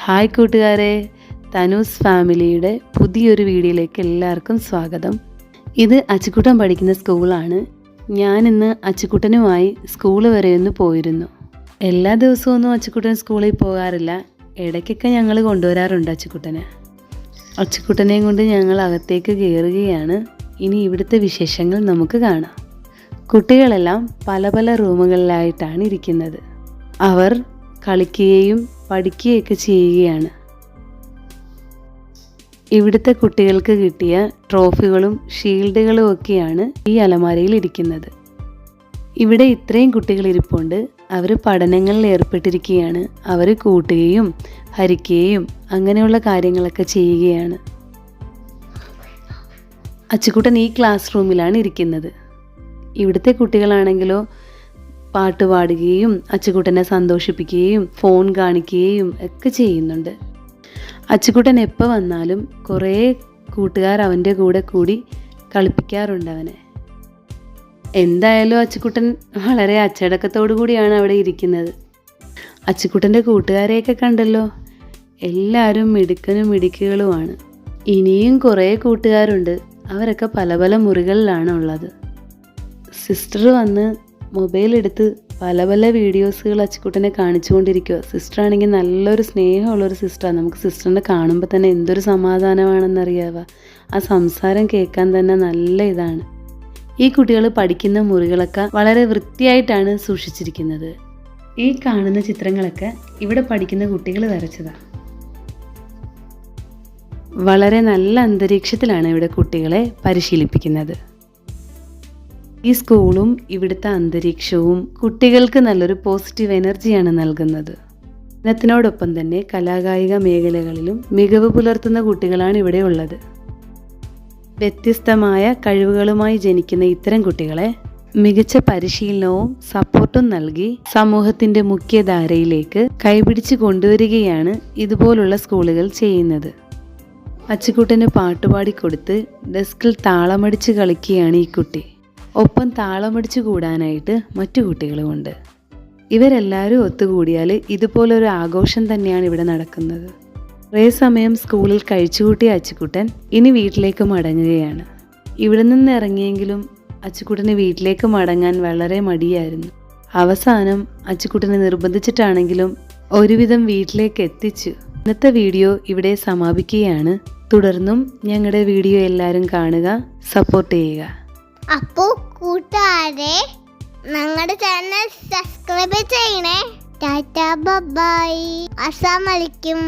Hi കൂട്ടുകാരെ, തനൂസ് ഫാമിലിയുടെ പുതിയൊരു വീഡിയോയിലേക്ക് എല്ലാവർക്കും സ്വാഗതം. ഇത് അച്ചുക്കുട്ടൻ പഠിക്കുന്ന സ്കൂളാണ്. ഞാനിന്ന് അച്ചുക്കുട്ടനുമായി സ്കൂൾ വരെ ഒന്ന് പോയിരുന്നു. എല്ലാ ദിവസമൊന്നും അച്ചുക്കുട്ടൻ സ്കൂളിൽ പോകാറില്ല. ഇടയ്ക്കൊക്കെ ഞങ്ങൾ കൊണ്ടുവരാറുണ്ട് അച്ചുക്കുട്ടനെ. അച്ചുക്കുട്ടനെയും കൊണ്ട് ഞങ്ങൾ അകത്തേക്ക് കയറുകയാണ്. ഇനി ഇവിടുത്തെ വിശേഷങ്ങൾ നമുക്ക് കാണാം. കുട്ടികളെല്ലാം പല പല റൂമുകളിലായിട്ടാണ് ഇരിക്കുന്നത്. അവർ കളിക്കുകയും പഠിക്കുകയൊക്കെ ചെയ്യുകയാണ്. ഇവിടുത്തെ കുട്ടികൾക്ക് കിട്ടിയ ട്രോഫികളും ഷീൽഡുകളും ഒക്കെയാണ് ഈ അലമാരയിൽ ഇരിക്കുന്നത്. ഇവിടെ ഇത്രയും കുട്ടികൾ ഇരിപ്പുണ്ട്. അവർ പഠനങ്ങളിൽ ഏർപ്പെട്ടിരിക്കുകയാണ്. അവർ കൂട്ടുകയും ഹരിക്കുകയും അങ്ങനെയുള്ള കാര്യങ്ങളൊക്കെ ചെയ്യുകയാണ്. അച്ചുക്കുട്ടൻ ഈ ക്ലാസ് റൂമിലാണ് ഇരിക്കുന്നത്. ഇവിടുത്തെ കുട്ടികളാണെങ്കിലോ പാട്ട് പാടുകയും അച്ചുക്കുട്ടനെ സന്തോഷിപ്പിക്കുകയും ഫോൺ കാണിക്കുകയും ഒക്കെ ചെയ്യുന്നുണ്ട്. അച്ചുക്കുട്ടൻ എപ്പോൾ വന്നാലും കുറേ കൂട്ടുകാർ അവൻ്റെ കൂടെ കൂടി കളിപ്പിക്കാറുണ്ട് അവനെ. എന്തായാലും അച്ചുക്കുട്ടൻ വളരെ അച്ചടക്കത്തോടു കൂടിയാണ് അവിടെ ഇരിക്കുന്നത്. അച്ചുക്കുട്ടൻ്റെ കൂട്ടുകാരെയൊക്കെ കണ്ടല്ലോ, എല്ലാവരും മിടുക്കനും മിടുക്കുകളുമാണ്. ഇനിയും കുറേ കൂട്ടുകാരുണ്ട്. അവരൊക്കെ പല പല മുറികളിലാണ് ഉള്ളത്. സിസ്റ്റർ വന്ന് മൊബൈൽ എടുത്ത് പല പല വീഡിയോസുകൾ അച്ചുക്കുട്ടനെ കാണിച്ചുകൊണ്ടിരിക്കുക. സിസ്റ്റർ ആണെങ്കിൽ നല്ലൊരു സ്നേഹമുള്ളൊരു സിസ്റ്ററാണ്. നമുക്ക് സിസ്റ്ററിനെ കാണുമ്പോൾ തന്നെ എന്തൊരു സമാധാനമാണെന്നറിയാവുക. ആ സംസാരം കേൾക്കാൻ തന്നെ നല്ല ഇതാണ്. ഈ കുട്ടികൾ പഠിക്കുന്ന മുറികളൊക്കെ വളരെ വൃത്തിയായിട്ടാണ് സൂക്ഷിച്ചിരിക്കുന്നത്. ഈ കാണുന്ന ചിത്രങ്ങളൊക്കെ ഇവിടെ പഠിക്കുന്ന കുട്ടികൾ വരച്ചതാണ്. വളരെ നല്ല അന്തരീക്ഷത്തിലാണ് ഇവിടെ കുട്ടികളെ പരിശീലിപ്പിക്കുന്നത്. ഈ സ്കൂളും ഇവിടുത്തെ അന്തരീക്ഷവും കുട്ടികൾക്ക് നല്ലൊരു പോസിറ്റീവ് എനർജിയാണ് നൽകുന്നത്. പഠനത്തിനോടൊപ്പം തന്നെ കലാകായിക മേഖലകളിലും മികവ് പുലർത്തുന്ന കുട്ടികളാണ് ഇവിടെ ഉള്ളത്. വ്യത്യസ്തമായ കഴിവുകളുമായി ജനിക്കുന്ന ഇത്തരം കുട്ടികളെ മികച്ച പരിശീലനവും സപ്പോർട്ടും നൽകി സമൂഹത്തിന്റെ മുഖ്യധാരയിലേക്ക് കൈപിടിച്ച് കൊണ്ടുവരികയാണ് ഇതുപോലുള്ള സ്കൂളുകൾ ചെയ്യുന്നത്. അച്ചുക്കുട്ടന് പാട്ടുപാടിക്കൊടുത്ത് ഡെസ്കിൽ താളമടിച്ച് കളിക്കുകയാണ് ഈ കുട്ടി. ഒപ്പം താളമടിച്ചു കൂടാനായിട്ട് മറ്റു കുട്ടികളുമുണ്ട്. ഇവരെല്ലാവരും ഒത്തുകൂടിയാൽ ഇതുപോലൊരു ആഘോഷം തന്നെയാണ് ഇവിടെ നടക്കുന്നത്. കുറേ സമയം സ്കൂളിൽ കഴിച്ചുകൂട്ടിയ അച്ചുക്കുട്ടൻ ഇനി വീട്ടിലേക്ക് മടങ്ങുകയാണ്. ഇവിടെ നിന്ന് ഇറങ്ങിയെങ്കിലും അച്ചുക്കുട്ടന് വീട്ടിലേക്ക് മടങ്ങാൻ വളരെ മടിയായിരുന്നു. അവസാനം അച്ചുക്കുട്ടനെ നിർബന്ധിച്ചിട്ടാണെങ്കിലും ഒരുവിധം വീട്ടിലേക്ക് എത്തിച്ചു. ഇന്നത്തെ വീഡിയോ ഇവിടെ സമാപിക്കുകയാണ്. തുടർന്നും ഞങ്ങളുടെ വീഡിയോ എല്ലാവരും കാണുക, സപ്പോർട്ട് ചെയ്യുക. അപ്പോൾ കൂട്ടുകാരെ, ഞങ്ങളുടെ ചാനൽ സബ്സ്ക്രൈബ് ചെയ്യണേ. Tata bye. അസ്സലാമു അലൈക്കും.